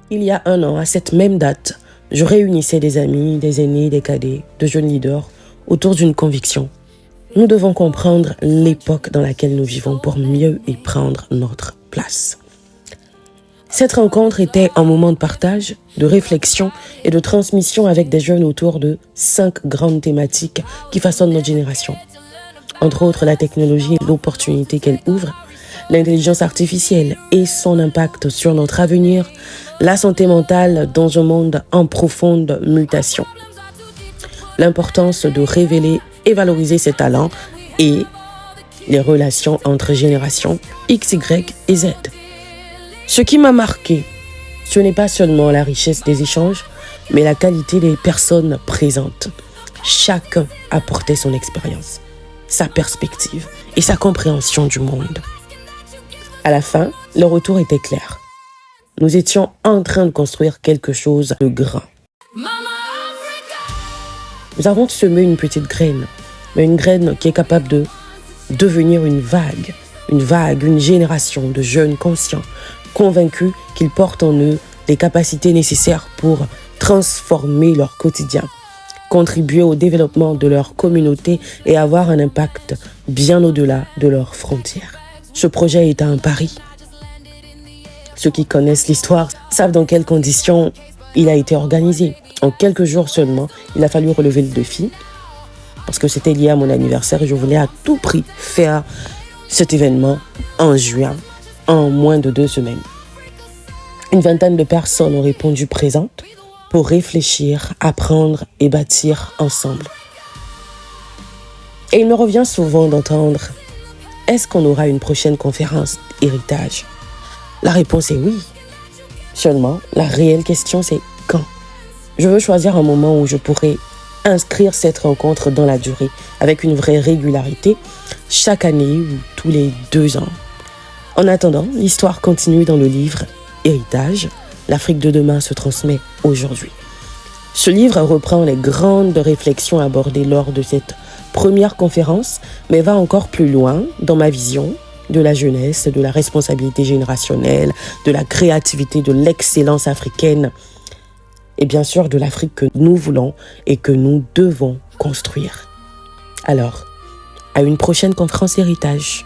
Il y a un an, à cette même date, je réunissais des amis, des aînés, des cadets, de jeunes leaders autour d'une conviction. Nous devons comprendre l'époque dans laquelle nous vivons pour mieux y prendre notre place. Cette rencontre était un moment de partage, de réflexion et de transmission avec des jeunes autour de 5 grandes thématiques qui façonnent notre génération. Entre autres, la technologie et l'opportunité qu'elle ouvre, l'intelligence artificielle et son impact sur notre avenir, la santé mentale dans un monde en profonde mutation. L'importance de révéler et valoriser ses talents et les relations entre générations X, Y et Z. Ce qui m'a marqué, ce n'est pas seulement la richesse des échanges, mais la qualité des personnes présentes. Chacun apportait son expérience, sa perspective et sa compréhension du monde. À la fin, le retour était clair. Nous étions en train de construire quelque chose de grand. Nous avons semé une petite graine, mais une graine qui est capable de devenir une vague, une génération de jeunes conscients, convaincus qu'ils portent en eux les capacités nécessaires pour transformer leur quotidien, contribuer au développement de leur communauté et avoir un impact bien au-delà de leurs frontières. Ce projet est un pari. Ceux qui connaissent l'histoire savent dans quelles conditions il a été organisé. En quelques jours seulement, il a fallu relever le défi parce que c'était lié à mon anniversaire et je voulais à tout prix faire cet événement en juin, en moins de 2 semaines. Une vingtaine de personnes ont répondu présentes pour réfléchir, apprendre et bâtir ensemble. Et il me revient souvent d'entendre « Est-ce qu'on aura une prochaine conférence héritage ?» La réponse est oui. Seulement, la réelle question c'est quand. Je veux choisir un moment où je pourrai inscrire cette rencontre dans la durée, avec une vraie régularité, chaque année ou tous les 2 ans. En attendant, l'histoire continue dans le livre Héritage. L'Afrique de demain se transmet aujourd'hui. Ce livre reprend les grandes réflexions abordées lors de cette première conférence, mais va encore plus loin dans ma vision de la jeunesse, de la responsabilité générationnelle, de la créativité, de l'excellence africaine et bien sûr de l'Afrique que nous voulons et que nous devons construire. Alors, à une prochaine conférence héritage.